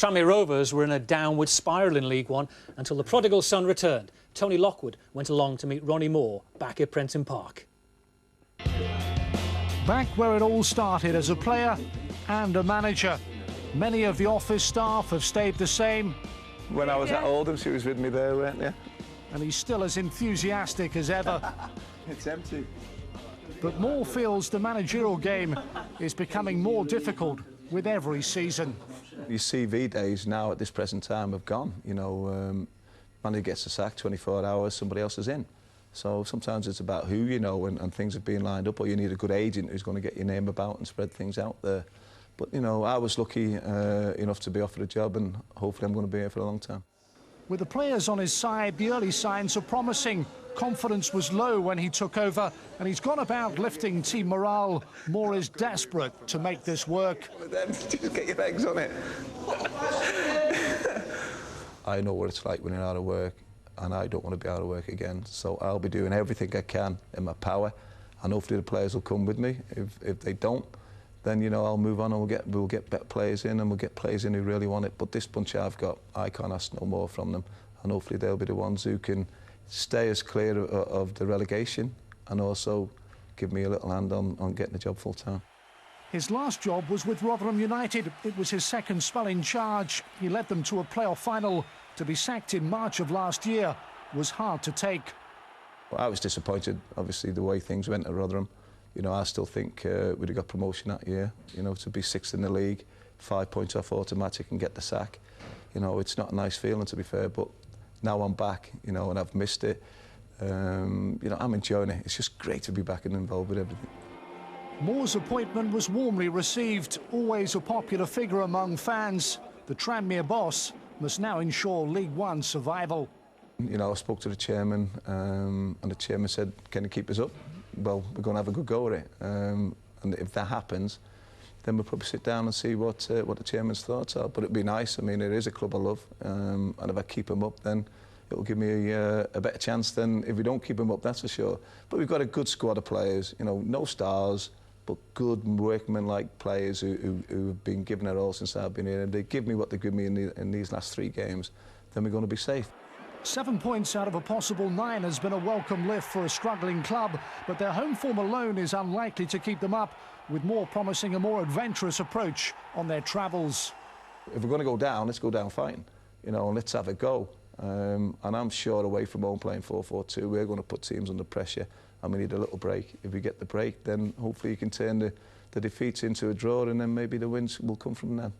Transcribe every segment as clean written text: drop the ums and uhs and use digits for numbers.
Tranmere Rovers were in a downward spiral in League One until the prodigal son returned. Tony Lockwood went along to meet Ronnie Moore back at Prenton Park. Back where it all started as a player and a manager. Many of the office staff have stayed the same. When I was at Oldham, she was with me there, weren't you? And he's still as enthusiastic as ever. It's empty. But Moore feels the managerial game is becoming more difficult with every season. Your CV days now at this present time have gone. You know, manager gets a sack, 24 hours, somebody else is in. So sometimes it's about who you know and things are being lined up, or you need a good agent who's going to get your name about and spread things out there. But, you know, I was lucky enough to be offered a job, and hopefully I'm going to be here for a long time. With the players on his side, the early signs are promising. Confidence was low when he took over, and he's gone about lifting team morale. Moore is desperate to make this work. Then just get your eggs on it. I know what it's like when you're out of work, and I don't want to be out of work again. So I'll be doing everything I can in my power, and hopefully the players will come with me. If they don't, then, you know, I'll move on and we'll get better players in, and we'll get players in who really want it. But this bunch I've got, I can't ask no more from them, and hopefully they'll be the ones who can stay as clear of the relegation and also give me a little hand on getting the job full time. His last job was with Rotherham United. It was his second spell in charge. He led them to a playoff final. To be sacked in March of last year was hard to take. Well, I was disappointed, obviously, the way things went at Rotherham. You know, I still think we'd have got promotion that year. You know, to be sixth in the league, 5 points off automatic and get the sack. You know, it's not a nice feeling, to be fair, but now I'm back, you know, and I've missed it. You know, I'm enjoying it. It's just great to be back and involved with everything. Moore's appointment was warmly received. Always a popular figure among fans. The Tranmere boss must now ensure League One survival. You know, I spoke to the chairman, and the chairman said, "Can you keep us up?" Well, we're going to have a good go at it, and if that happens, then we'll probably sit down and see what the chairman's thoughts are. But it'd be nice. I mean, it is a club I love, and if I keep him up, then it'll give me a better chance than if we don't keep him up, that's for sure. But we've got a good squad of players, you know, no stars, but good workmen-like players who have been given it all since I've been here. And they give me what they give me in these last 3 games, then we're going to be safe. 7 points out of a possible 9 has been a welcome lift for a struggling club, but their home form alone is unlikely to keep them up, with Moore promising a more adventurous approach on their travels. If we're going to go down, let's go down fighting, you know, and let's have a go. And I'm sure away from home playing 4-4-2, we're going to put teams under pressure, and we need a little break. If we get the break, then hopefully you can turn the defeats into a draw, and then maybe the wins will come from them.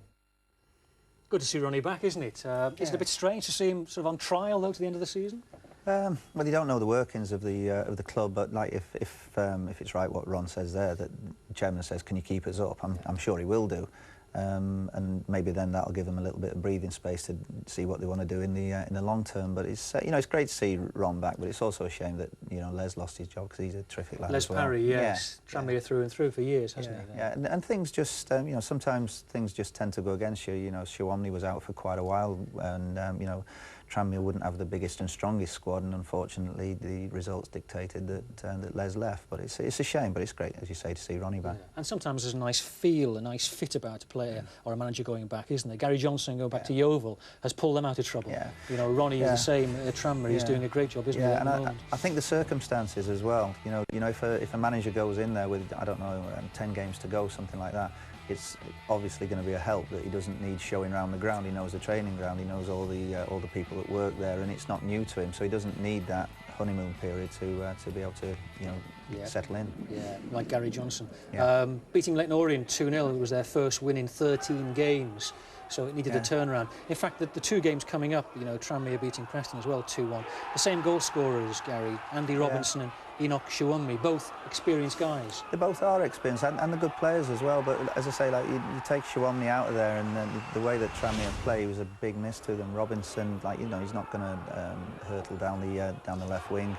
Good to see Ronnie back, isn't it? Is it a bit strange to see him sort of on trial, though, to the end of the season? Well, you don't know the workings of the club, but like if it's right what Ron says there, that the chairman says, "Can you keep us up?" I'm sure he will do, and maybe then that'll give them a little bit of breathing space to see what they want to do in the long term. But it's you know, it's great to see Ron back, but it's also a shame that, you know, Les lost his job, because he's a terrific lad Les as well. Parry, yes, Tranmere through and through for years, hasn't he? Yeah, and things just you know, sometimes things just tend to go against you. You know, Shawamni was out for quite a while, and you know, Tranmere wouldn't have the biggest and strongest squad, and unfortunately the results dictated that Les left. But it's a shame, but it's great, as you say, to see Ronnie back. Yeah. And sometimes there's a nice feel, a nice fit about a player or a manager going back, isn't there? Gary Johnson going back to Yeovil has pulled them out of trouble. Yeah. You know, Ronnie is the same at Tranmere. He's doing a great job, isn't he? Yeah, and I think the circumstances as well. You know, if a manager goes in there with, I don't know, 10 games to go, something like that, it's obviously going to be a help that he doesn't need showing around the ground. He knows the training ground, he knows all the people that work there, and it's not new to him, so he doesn't need that honeymoon period to be able to, you know, settle in. Yeah, like Gary Johnson. Yeah. Beating Leyton Orient 2-0, it was their first win in 13 games. So it needed a turnaround. In fact, the 2 games coming up, you know, Tranmere beating Preston as well, 2-1. The same goal scorers, Gary, Andy Robinson and Enoch Shawamni, both experienced guys. They both are experienced, and they're good players as well. But as I say, like you take Shawamni out of there, and the way that Tranmere play was a big miss to them. Robinson, like, you know, he's not going to hurtle down the left wing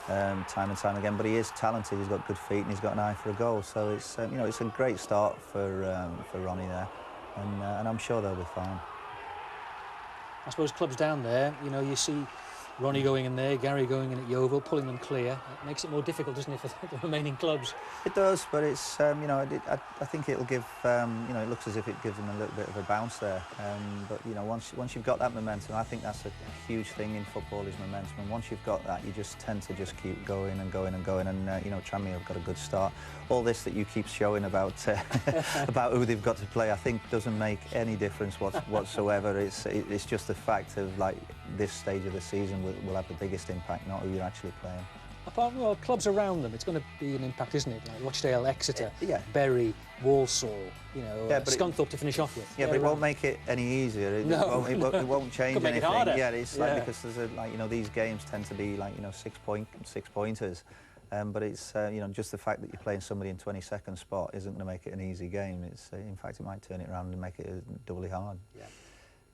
time and time again. But he is talented. He's got good feet, and he's got an eye for a goal. So it's you know, it's a great start for Ronnie there. And I'm sure they'll be fine. I suppose clubs down there, you know, you see Ronnie going in there, Gary going in at Yeovil, pulling them clear. It makes it more difficult, doesn't it, for the remaining clubs? It does, but it's you know, I think it'll give you know, it looks as if it gives them a little bit of a bounce there. But you know, once you've got that momentum, I think that's a huge thing in football is momentum. And once you've got that, you just tend to just keep going and going and going. And you know, Tranmere have got a good start. All this that you keep showing about about who they've got to play, I think doesn't make any difference whatsoever. It's just the fact of like this stage of the season will have the biggest impact, not who you're actually playing. Apart from clubs around them, it's going to be an impact, isn't it? Like Rochdale, Exeter, yeah. Bury, Walsall, you know, Scunthorpe to finish off with. Yeah, but it won't make it any easier. It won't change Could make anything. It harder. Yeah, it's like because there's like, you know, these games tend to be like, you know, 6 pointers. But it's you know, just the fact that you're playing somebody in 22nd spot isn't going to make it an easy game. It's in fact it might turn it around and make it doubly hard. Yeah.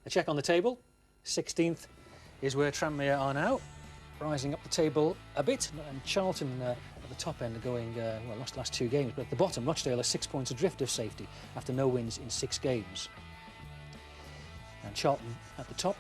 A check on the table. 16th is where Tranmere are now, rising up the table a bit, and Charlton at the top end are going well, lost the last 2 games, but at the bottom Rochdale are 6 points adrift of safety after no wins in 6 games. And Charlton at the top.